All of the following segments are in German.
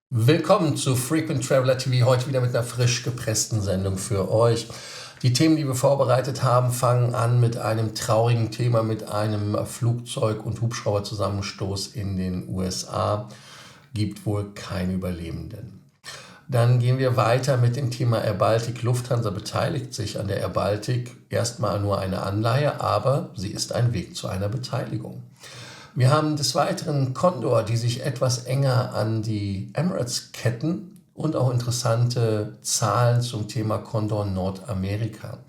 Willkommen zu Frequent Traveler TV, heute wieder mit einer frisch gepressten Sendung für euch. Die Themen, die wir vorbereitet haben, fangen an mit einem traurigen Thema, mit einem Flugzeug- und Hubschrauberzusammenstoß in den USA. Gibt wohl keine Überlebenden. Dann gehen wir weiter mit dem Thema Air Baltic. Lufthansa beteiligt sich an der Air Baltic. Erstmal nur eine Anleihe, aber sie ist ein Weg zu einer Beteiligung. Wir haben des Weiteren Condor, die sich etwas enger an die Emirates ketten und auch interessante Zahlen zum Thema Condor Nordamerika.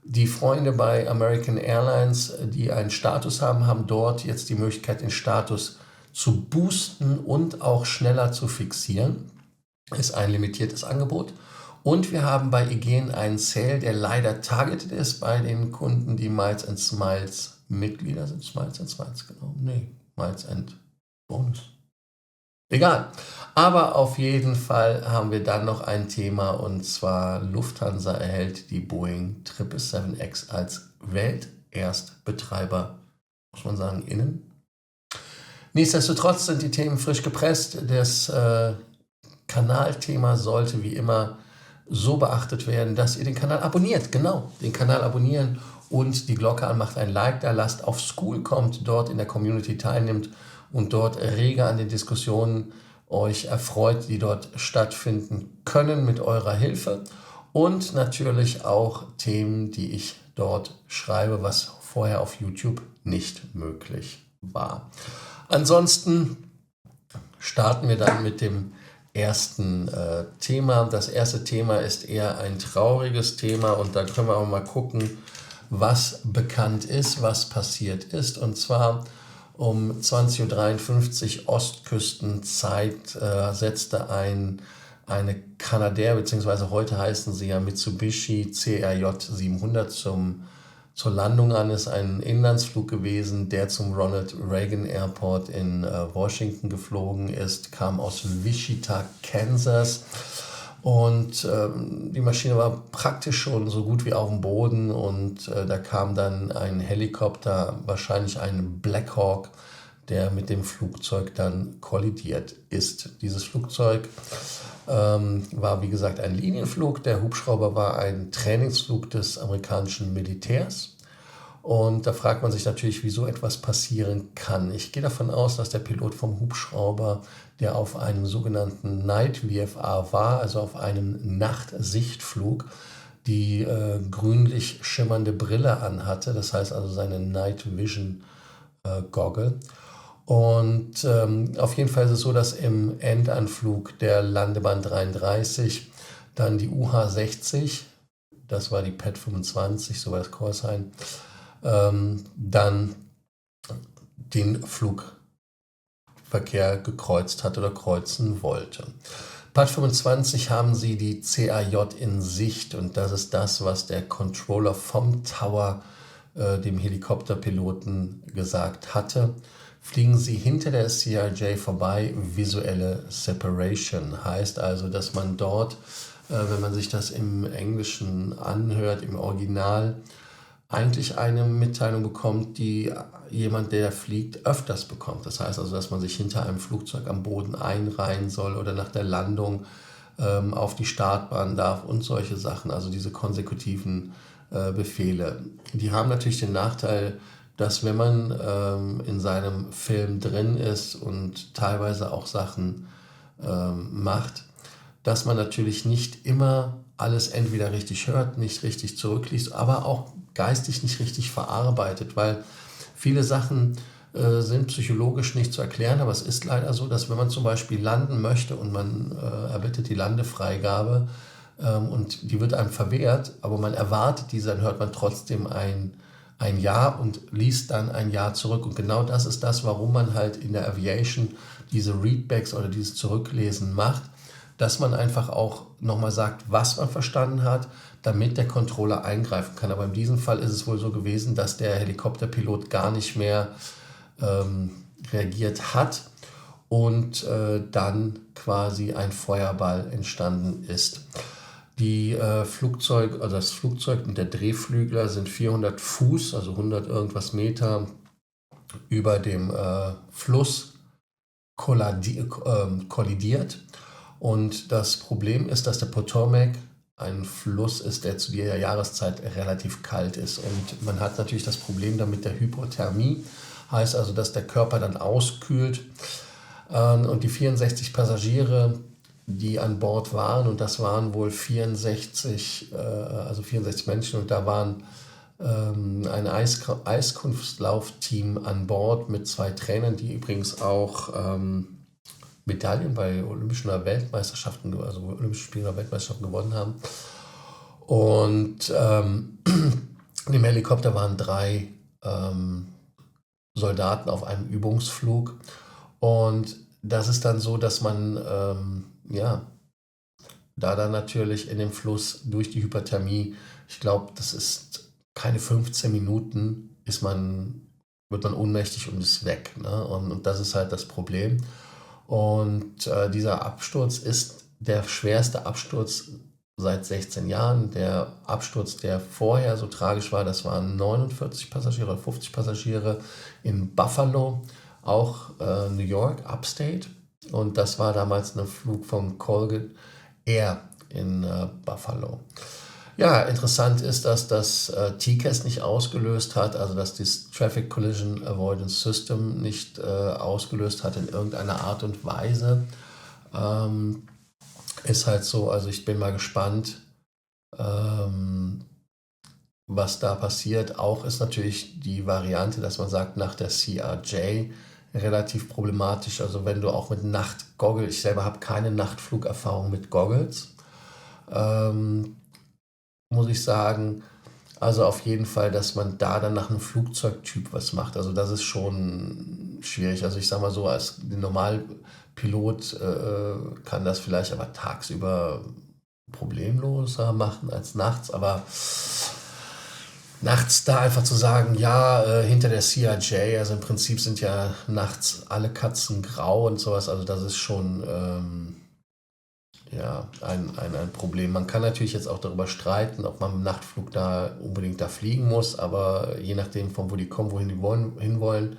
Die Freunde bei American Airlines, die einen Status haben, haben dort jetzt die Möglichkeit, den Status zu boosten und auch schneller zu fixieren. Ist ein limitiertes Angebot. Und wir haben bei Aegean einen Sale, der leider targeted ist bei den Kunden, die Miles & Smiles Mitglieder sind. Miles & Smiles, genau. Nee, Miles & Bonus. Egal. Aber auf jeden Fall haben wir dann noch ein Thema, und zwar Lufthansa erhält die Boeing 777X als Welterstbetreiber, muss man sagen, innen. Nichtsdestotrotz sind die Themen frisch gepresst. Das Kanalthema sollte wie immer so beachtet werden, dass ihr den Kanal abonniert. Genau, den Kanal abonnieren und die Glocke anmacht, ein Like da lasst, auf School kommt, dort in der Community teilnimmt und dort rege an den Diskussionen euch erfreut, die dort stattfinden können mit eurer Hilfe. Und natürlich auch Themen, die ich dort schreibe, was vorher auf YouTube nicht möglich war. Ansonsten starten wir dann mit dem ersten Thema. Das erste Thema ist eher ein trauriges Thema und da können wir auch mal gucken, was bekannt ist, was passiert ist. Und zwar um 20:53 Uhr Ostküstenzeit setzte eine Canadair, beziehungsweise heute heißen sie ja Mitsubishi CRJ 700 zur Landung an. Ist ein Inlandsflug gewesen, der zum Ronald Reagan Airport in Washington geflogen ist, kam aus Wichita, Kansas. Und die Maschine war praktisch schon so gut wie auf dem Boden und da kam dann ein Helikopter, wahrscheinlich ein Black Hawk, der mit dem Flugzeug dann kollidiert ist. Dieses Flugzeug war wie gesagt ein Linienflug, der Hubschrauber war ein Trainingsflug des amerikanischen Militärs. Und da fragt man sich natürlich, wieso etwas passieren kann. Ich gehe davon aus, dass der Pilot vom Hubschrauber, der auf einem sogenannten Night VFR war, also auf einem Nachtsichtflug, die grünlich schimmernde Brille anhatte, das heißt also seine Night Vision Goggle. Und auf jeden Fall ist es so, dass im Endanflug der Landebahn 33 dann die UH-60, das war die PET 25, so war das Callsign, dann den Flugverkehr gekreuzt hat oder kreuzen wollte. Part 25 haben sie die CAJ in Sicht und das ist das, was der Controller vom Tower dem Helikopterpiloten gesagt hatte. Fliegen sie hinter der CRJ vorbei, visuelle Separation. Heißt also, dass man dort, wenn man sich das im Englischen anhört, im Original, eigentlich eine Mitteilung bekommt, die jemand, der fliegt, öfters bekommt. Das heißt also, dass man sich hinter einem Flugzeug am Boden einreihen soll oder nach der Landung auf die Startbahn darf und solche Sachen, also diese konsekutiven Befehle. Die haben natürlich den Nachteil, dass wenn man in seinem Film drin ist und teilweise auch Sachen macht, dass man natürlich nicht immer alles entweder richtig hört, nicht richtig zurückliest, aber auch geistig nicht richtig verarbeitet, weil viele Sachen sind psychologisch nicht zu erklären, aber es ist leider so, dass wenn man zum Beispiel landen möchte und man erbittet die Landefreigabe und die wird einem verwehrt, aber man erwartet diese, dann hört man trotzdem ein Ja und liest dann ein Ja zurück. Und genau das ist das, warum man halt in der Aviation diese Readbacks oder dieses Zurücklesen macht, dass man einfach auch nochmal sagt, was man verstanden hat, damit der Controller eingreifen kann. Aber in diesem Fall ist es wohl so gewesen, dass der Helikopterpilot gar nicht mehr reagiert hat und dann quasi ein Feuerball entstanden ist. Das Flugzeug und der Drehflügler sind 400 Fuß, also 100 irgendwas Meter über dem Fluss kollidiert. Und das Problem ist, dass der Potomac ein Fluss ist, der zu der Jahreszeit relativ kalt ist. Und man hat natürlich das Problem damit der Hypothermie. Heißt also, dass der Körper dann auskühlt. Und die 64 Passagiere, die an Bord waren, und das waren wohl 64 Menschen, und da waren ein Eiskunstlaufteam an Bord mit 2 Trainern, die übrigens auch Medaillen bei Olympischen Weltmeisterschaften, also Olympischen Spielen oder Weltmeisterschaften gewonnen haben. Und in dem Helikopter waren 3 Soldaten auf einem Übungsflug. Und das ist dann so, dass man da dann natürlich in dem Fluss durch die Hyperthermie, ich glaube, das ist keine 15 Minuten, wird man ohnmächtig und ist weg. Ne? Und das ist halt das Problem. Und dieser Absturz ist der schwerste Absturz seit 16 Jahren. Der Absturz, der vorher so tragisch war, das waren 49 Passagiere oder 50 Passagiere in Buffalo, auch New York, Upstate. Und das war damals ein Flug von Colgan Air in Buffalo. Ja, interessant ist, dass das TCAS nicht ausgelöst hat, also dass das Traffic Collision Avoidance System nicht ausgelöst hat in irgendeiner Art und Weise. Ist halt so, also ich bin mal gespannt, was da passiert. Auch ist natürlich die Variante, dass man sagt, nach der CRJ relativ problematisch. Also wenn du auch mit Nachtgoggles, ich selber habe keine Nachtflugerfahrung mit Goggles, muss ich sagen, also auf jeden Fall, dass man da dann nach einem Flugzeugtyp was macht. Also das ist schon schwierig. Also ich sage mal so, als Normalpilot kann das vielleicht aber tagsüber problemloser machen als nachts. Aber nachts da einfach zu sagen, ja, hinter der CRJ, also im Prinzip sind ja nachts alle Katzen grau und sowas. Also das ist schon ein Problem. Man kann natürlich jetzt auch darüber streiten, ob man im Nachtflug da unbedingt da fliegen muss, aber je nachdem, von wo die kommen, wohin die hinwollen,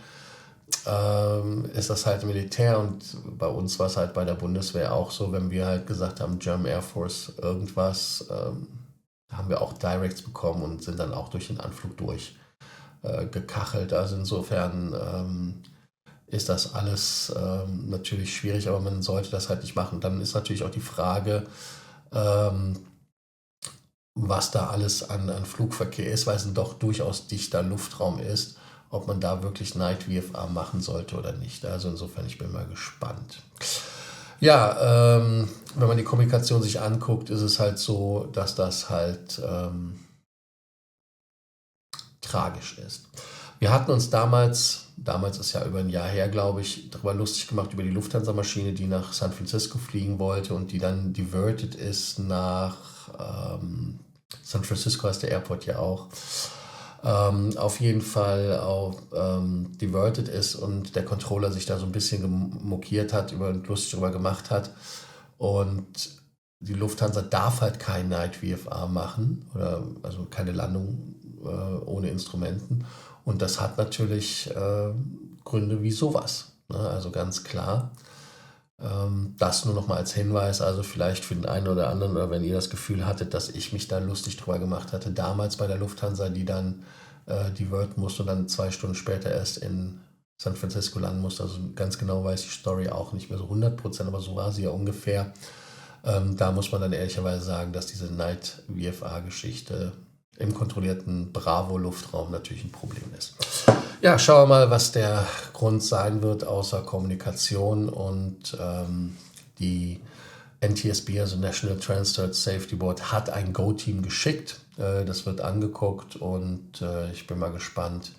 ist das halt Militär. Und bei uns war es halt bei der Bundeswehr auch so, wenn wir halt gesagt haben, German Air Force irgendwas, haben wir auch Directs bekommen und sind dann auch durch den Anflug gekachelt. Also insofern ist das alles natürlich schwierig, aber man sollte das halt nicht machen. Dann ist natürlich auch die Frage, was da alles an Flugverkehr ist, weil es ein doch durchaus dichter Luftraum ist, ob man da wirklich Night VFA machen sollte oder nicht. Also insofern, ich bin mal gespannt. Ja, wenn man die Kommunikation sich anguckt, ist es halt so, dass das halt tragisch ist. Wir hatten uns damals ist ja über ein Jahr her, glaube ich, darüber lustig gemacht, über die Lufthansa-Maschine, die nach San Francisco fliegen wollte und die dann diverted ist nach San Francisco, heißt der Airport ja auch. Auf jeden Fall auch diverted ist und der Controller sich da so ein bisschen mokiert hat und lustig darüber gemacht hat. Und die Lufthansa darf halt kein Night VFA machen, also keine Landung ohne Instrumenten. Und das hat natürlich Gründe wie sowas. Ne? Also ganz klar. Das nur noch mal als Hinweis, also vielleicht für den einen oder anderen, oder wenn ihr das Gefühl hattet, dass ich mich da lustig drüber gemacht hatte, damals bei der Lufthansa, die dann diverten musste und dann 2 Stunden später erst in San Francisco landen musste. Also ganz genau weiß die Story auch nicht mehr so 100%, aber so war sie ja ungefähr. Da muss man dann ehrlicherweise sagen, dass diese Night VFA-Geschichte im kontrollierten Bravo-Luftraum natürlich ein Problem ist. Ja, schauen wir mal, was der Grund sein wird, außer Kommunikation. Und die NTSB, also National Transport Safety Board, hat ein Go-Team geschickt. Das wird angeguckt und ich bin mal gespannt,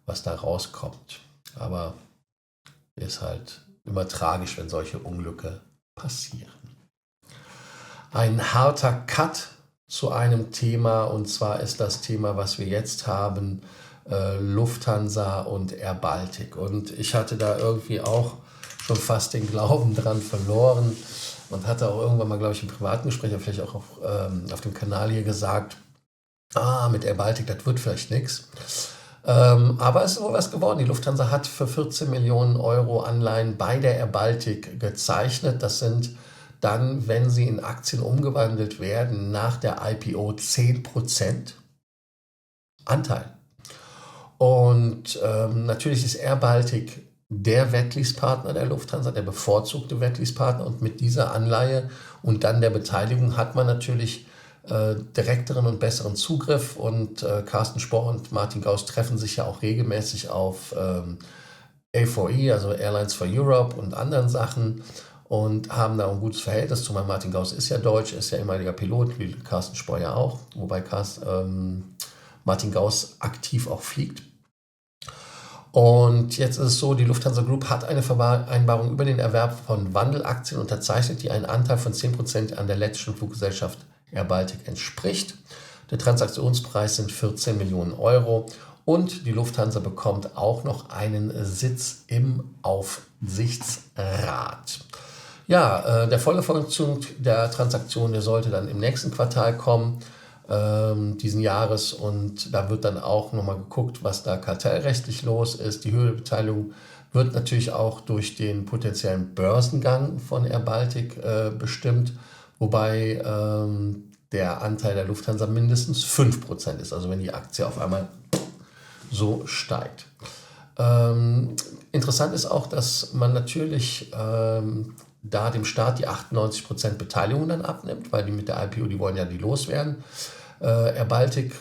was da rauskommt. Aber ist halt immer tragisch, wenn solche Unglücke passieren. Ein harter Cut zu einem Thema, und zwar ist das Thema, was wir jetzt haben, Lufthansa und Air Baltic. Und ich hatte da irgendwie auch schon fast den Glauben dran verloren und hatte auch irgendwann mal, glaube ich, im privaten Gespräch, oder vielleicht auch auf dem Kanal hier gesagt, mit Air Baltic, das wird vielleicht nichts. Aber es ist wohl was geworden. Die Lufthansa hat für 14 Millionen Euro Anleihen bei der Air Baltic gezeichnet. Das sind dann, wenn sie in Aktien umgewandelt werden, nach der IPO 10% Anteil. Und natürlich ist Air Baltic der Wetlease-Partner der Lufthansa, der bevorzugte Wetlease-Partner. Und mit dieser Anleihe und dann der Beteiligung hat man natürlich direkteren und besseren Zugriff. Und Carsten Spohr und Martin Gauss treffen sich ja auch regelmäßig auf A4E, also Airlines for Europe und anderen Sachen und haben da ein gutes Verhältnis. Zumal Martin Gauss ist ja Deutsch, ist ja ehemaliger Pilot, wie Carsten Spohr ja auch, wobei Martin Gauss aktiv auch fliegt. Und jetzt ist es so, die Lufthansa Group hat eine Vereinbarung über den Erwerb von Wandelaktien unterzeichnet, die einen Anteil von 10% an der lettischen Fluggesellschaft Air Baltic entspricht. Der Transaktionspreis sind 14 Millionen Euro und die Lufthansa bekommt auch noch einen Sitz im Aufsichtsrat. Ja, der volle Vollzug der Transaktion, der sollte dann im nächsten Quartal kommen, diesen Jahres, und da wird dann auch nochmal geguckt, was da kartellrechtlich los ist. Die Höhe der Beteiligung wird natürlich auch durch den potenziellen Börsengang von Air Baltic bestimmt, wobei der Anteil der Lufthansa mindestens 5% ist, also wenn die Aktie auf einmal so steigt. Interessant ist auch, dass man natürlich da dem Staat die 98% Beteiligung dann abnimmt, weil die mit der IPO, die wollen ja die loswerden. Air Baltic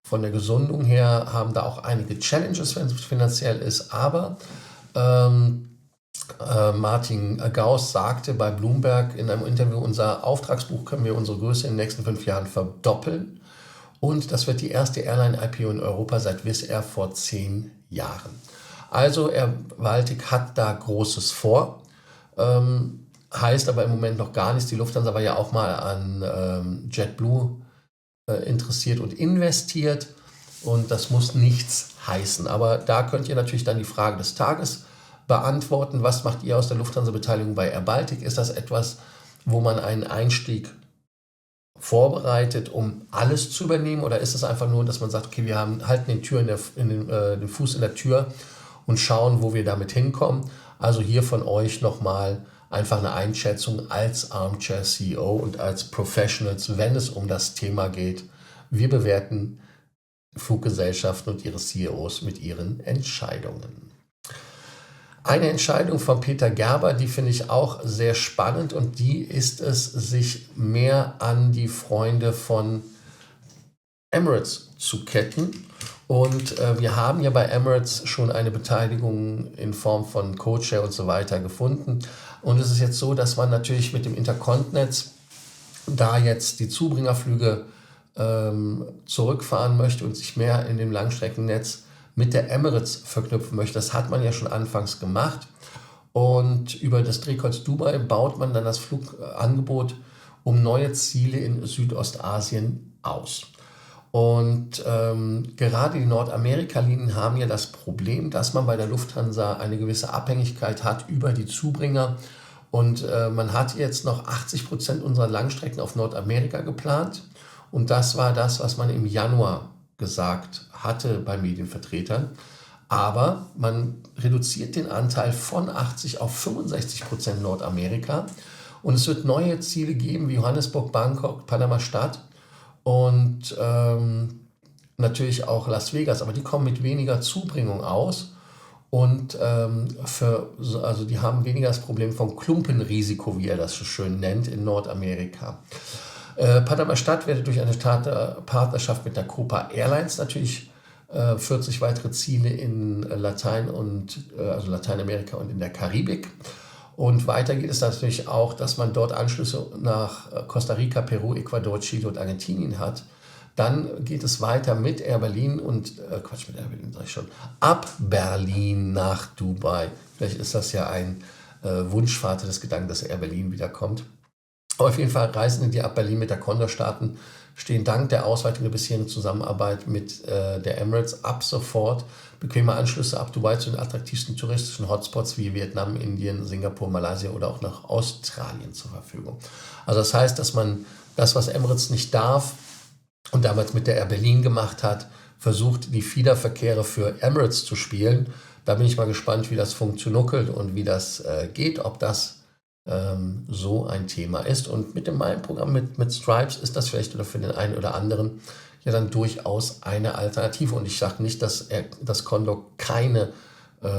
von der Gesundung her haben da auch einige Challenges, wenn es finanziell ist, aber Martin Gauss sagte bei Bloomberg in einem Interview, unser Auftragsbuch können wir unsere Größe in den nächsten 5 Jahren verdoppeln und das wird die erste Airline-IPO in Europa seit Wizz Air vor 10 Jahren. Also Air Baltic hat da Großes vor. Heißt aber im Moment noch gar nichts. Die Lufthansa war ja auch mal an JetBlue interessiert und investiert und das muss nichts heißen. Aber da könnt ihr natürlich dann die Frage des Tages beantworten. Was macht ihr aus der Lufthansa-Beteiligung bei Air Baltic? Ist das etwas, wo man einen Einstieg vorbereitet, um alles zu übernehmen, oder ist es einfach nur, dass man sagt, okay, wir halten den Fuß in der Tür und schauen, wo wir damit hinkommen? Also hier von euch nochmal einfach eine Einschätzung als Armchair CEO und als Professionals, wenn es um das Thema geht. Wir bewerten Fluggesellschaften und ihre CEOs mit ihren Entscheidungen. Eine Entscheidung von Peter Gerber, die finde ich auch sehr spannend, und die ist es, sich mehr an die Freunde von Emirates zu ketten. Und wir haben ja bei Emirates schon eine Beteiligung in Form von Codeshare und so weiter gefunden. Und es ist jetzt so, dass man natürlich mit dem Intercontinent da jetzt die Zubringerflüge zurückfahren möchte und sich mehr in dem Langstreckennetz mit der Emirates verknüpfen möchte. Das hat man ja schon anfangs gemacht. Und über das Drehkreuz Dubai baut man dann das Flugangebot um neue Ziele in Südostasien aus. Und gerade die Nordamerika-Linien haben ja das Problem, dass man bei der Lufthansa eine gewisse Abhängigkeit hat über die Zubringer. Und man hat jetzt noch 80% unserer Langstrecken auf Nordamerika geplant. Und das war das, was man im Januar gesagt hatte bei Medienvertretern. Aber man reduziert den Anteil von 80 auf 65% Nordamerika. Und es wird neue Ziele geben wie Johannesburg, Bangkok, Panama-Stadt und natürlich auch Las Vegas. Aber die kommen mit weniger Zubringung aus. Und die haben weniger das Problem vom Klumpenrisiko, wie er das so schön nennt, in Nordamerika. Panama-Stadt wird durch eine Partnerschaft mit der Copa Airlines natürlich 40 weitere Ziele in Lateinamerika und in der Karibik. Und weiter geht es natürlich auch, dass man dort Anschlüsse nach Costa Rica, Peru, Ecuador, Chile und Argentinien hat. Dann geht es weiter mit Air Berlin ab Berlin nach Dubai. Vielleicht ist das ja ein Wunschvater des Gedanken, dass Air Berlin wiederkommt. Aber auf jeden Fall Reisende, die ab Berlin mit der Condor starten, stehen dank der Ausweitung der bisherigen Zusammenarbeit mit der Emirates ab sofort bequeme Anschlüsse ab Dubai zu den attraktivsten touristischen Hotspots wie Vietnam, Indien, Singapur, Malaysia oder auch nach Australien zur Verfügung. Also das heißt, dass man das, was Emirates nicht darf und damals mit der Air Berlin gemacht hat, versucht, die Feederverkehre für Emirates zu spielen. Da bin ich mal gespannt, wie das funktioniert und wie das geht, ob das so ein Thema ist. Und mit dem Meilenprogramm mit Stripes ist das vielleicht oder für den einen oder anderen ja dann durchaus eine Alternative. Und ich sage nicht, dass Condor keine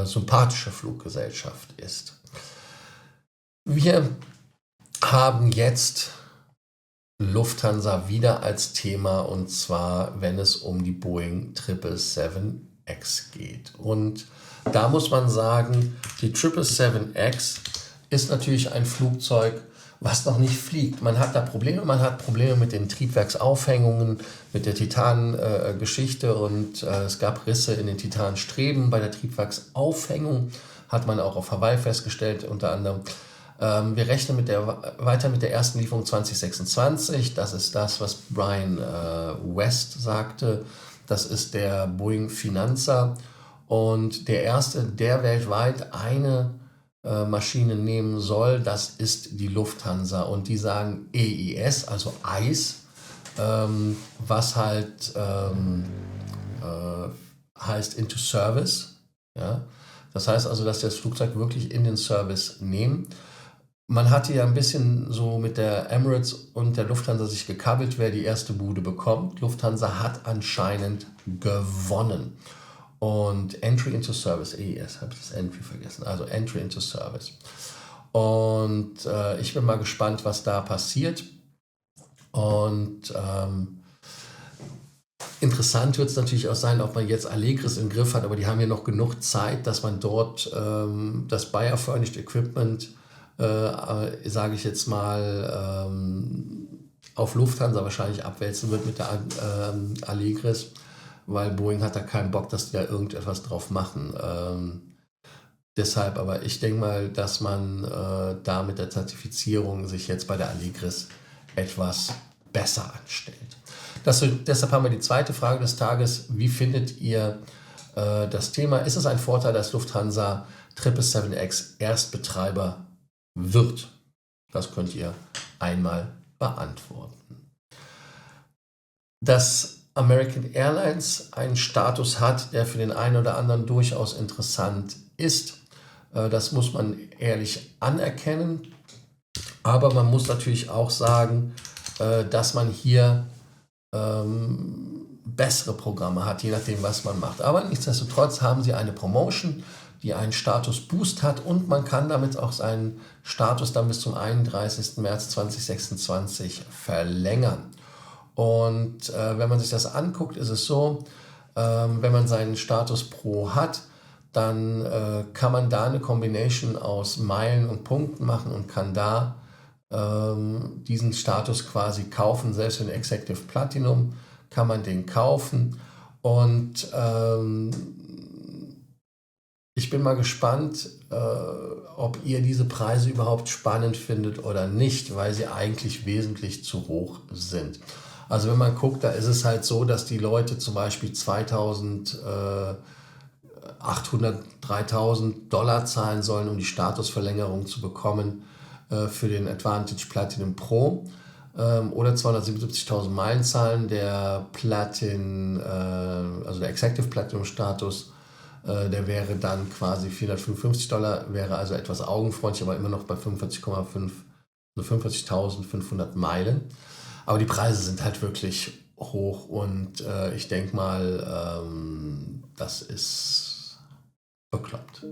sympathische Fluggesellschaft ist. Wir haben jetzt Lufthansa wieder als Thema, und zwar, wenn es um die Boeing 777X geht. Und da muss man sagen, die 777X ist natürlich ein Flugzeug, was noch nicht fliegt. Man hat da Probleme, mit den Triebwerksaufhängungen, mit der Titan-Geschichte und es gab Risse in den Titanstreben. Bei der Triebwerksaufhängung hat man auch auf Hawaii festgestellt, unter anderem. Wir rechnen weiter mit der ersten Lieferung 2026. Das ist das, was Brian West sagte. Das ist der Boeing Finanza. Und der erste, der weltweit eine Maschine nehmen soll, das ist die Lufthansa. Und die sagen EIS, also ICE, was halt heißt into service. Ja? Das heißt also, dass sie das Flugzeug wirklich in den Service nehmen. Man hatte ja ein bisschen so mit der Emirates und der Lufthansa sich gekabbelt, wer die erste Bude bekommt. Lufthansa hat anscheinend gewonnen. Und Entry into Service, EIS, habe ich das Entry vergessen, also Entry into Service. Und ich bin mal gespannt, was da passiert. Und interessant wird es natürlich auch sein, ob man jetzt Allegris im Griff hat, aber die haben ja noch genug Zeit, dass man dort das Bayer Furnished Equipment, sage ich jetzt mal, auf Lufthansa wahrscheinlich abwälzen wird mit der Allegris, weil Boeing hat da keinen Bock, dass die da irgendetwas drauf machen. Deshalb, aber ich denke mal, dass man da mit der Zertifizierung sich jetzt bei der Allegris etwas besser anstellt. Deshalb haben wir die zweite Frage des Tages. Wie findet ihr das Thema? Ist es ein Vorteil, dass Lufthansa 777X Erstbetreiber wird? Das könnt ihr einmal beantworten. Dass American Airlines einen Status hat, der für den einen oder anderen durchaus interessant ist, das muss man ehrlich anerkennen. Aber man muss natürlich auch sagen, dass man hier bessere Programme hat, je nachdem, was man macht. Aber nichtsdestotrotz haben sie eine Promotion, die einen Status-Boost hat und man kann damit auch seinen Status dann bis zum 31. März 2026 verlängern. Und wenn man sich das anguckt, ist es so, wenn man seinen Status Pro hat, dann kann man da eine Combination aus Meilen und Punkten machen und kann da diesen Status quasi kaufen. Selbst in Executive Platinum kann man den kaufen. Und ich bin mal gespannt, ob ihr diese Preise überhaupt spannend findet oder nicht, weil sie eigentlich wesentlich zu hoch sind. Also wenn man guckt, da ist es halt so, dass die Leute zum Beispiel 2.800, 3.000 Dollar zahlen sollen, um die Statusverlängerung zu bekommen für den Advantage Platinum Pro oder 277.000 Meilen zahlen. Der also der Executive Platinum Status, der wäre dann quasi 455 Dollar, wäre also etwas augenfreundlich, aber immer noch bei 45,5, also 45.500 Meilen. Aber die Preise sind halt wirklich hoch und ich denke mal, das ist bekloppt.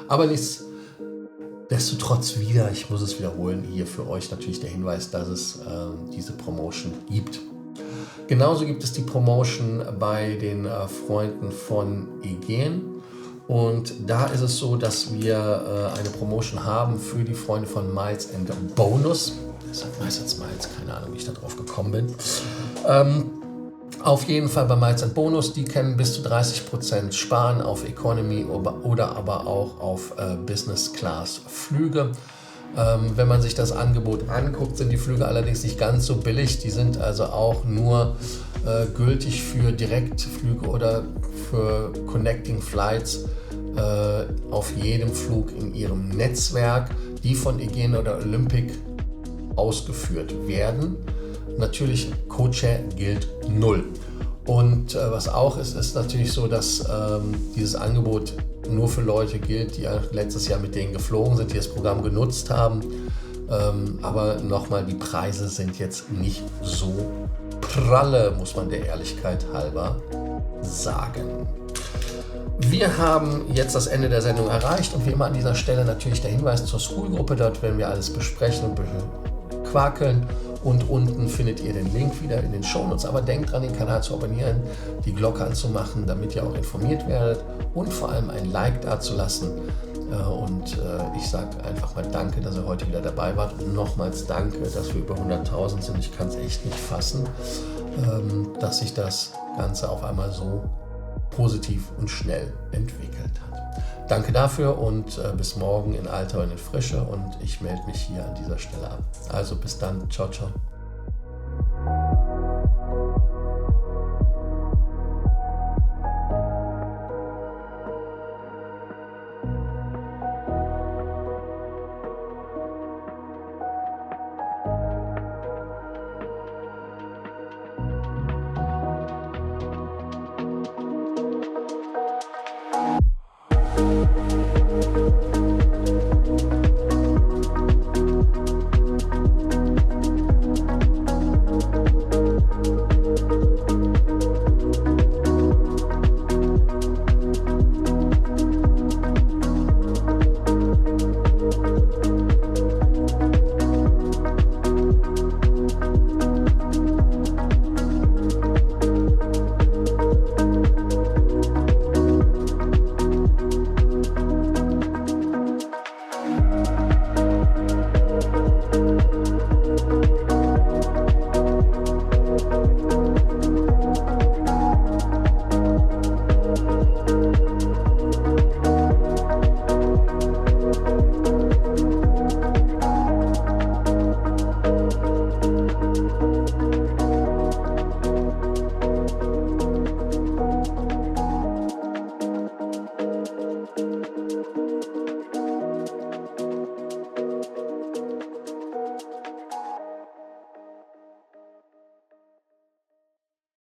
Aber nichtsdestotrotz wieder, ich muss es wiederholen, hier für euch natürlich der Hinweis, dass es diese Promotion gibt. Genauso gibt es die Promotion bei den Freunden von Aegean. Und da ist es so, dass wir eine Promotion haben für die Freunde von Miles & Bonus. Das hat meistens Miles, keine Ahnung, wie ich da drauf gekommen bin. Auf jeden Fall bei Miles & Bonus, die können bis zu 30% sparen auf Economy oder aber auch auf Business-Class-Flüge. Wenn man sich das Angebot anguckt, sind die Flüge allerdings nicht ganz so billig. Die sind also auch nur gültig für Direktflüge oder für Connecting Flights auf jedem Flug in ihrem Netzwerk, die von Aegean oder Olympic ausgeführt werden. Natürlich, Codeshare gilt 0. Und was auch ist natürlich so, dass dieses Angebot nur für Leute gilt, die ja letztes Jahr mit denen geflogen sind, die das Programm genutzt haben. Aber nochmal, die Preise sind jetzt nicht so pralle, muss man der Ehrlichkeit halber sagen. Wir haben jetzt das Ende der Sendung erreicht und wie immer an dieser Stelle natürlich der Hinweis zur School-Gruppe. Dort werden wir alles besprechen und quakeln. Und unten findet ihr den Link wieder in den Shownotes. Aber denkt dran, den Kanal zu abonnieren, die Glocke anzumachen, damit ihr auch informiert werdet und vor allem ein Like dazulassen. Und ich sage einfach mal danke, dass ihr heute wieder dabei wart. Und nochmals danke, dass wir über 100.000 sind. Ich kann es echt nicht fassen, dass sich das Ganze auf einmal so positiv und schnell entwickelt hat. Danke dafür und bis morgen in Alter und in Frische und ich melde mich hier an dieser Stelle ab. Also bis dann, ciao, ciao.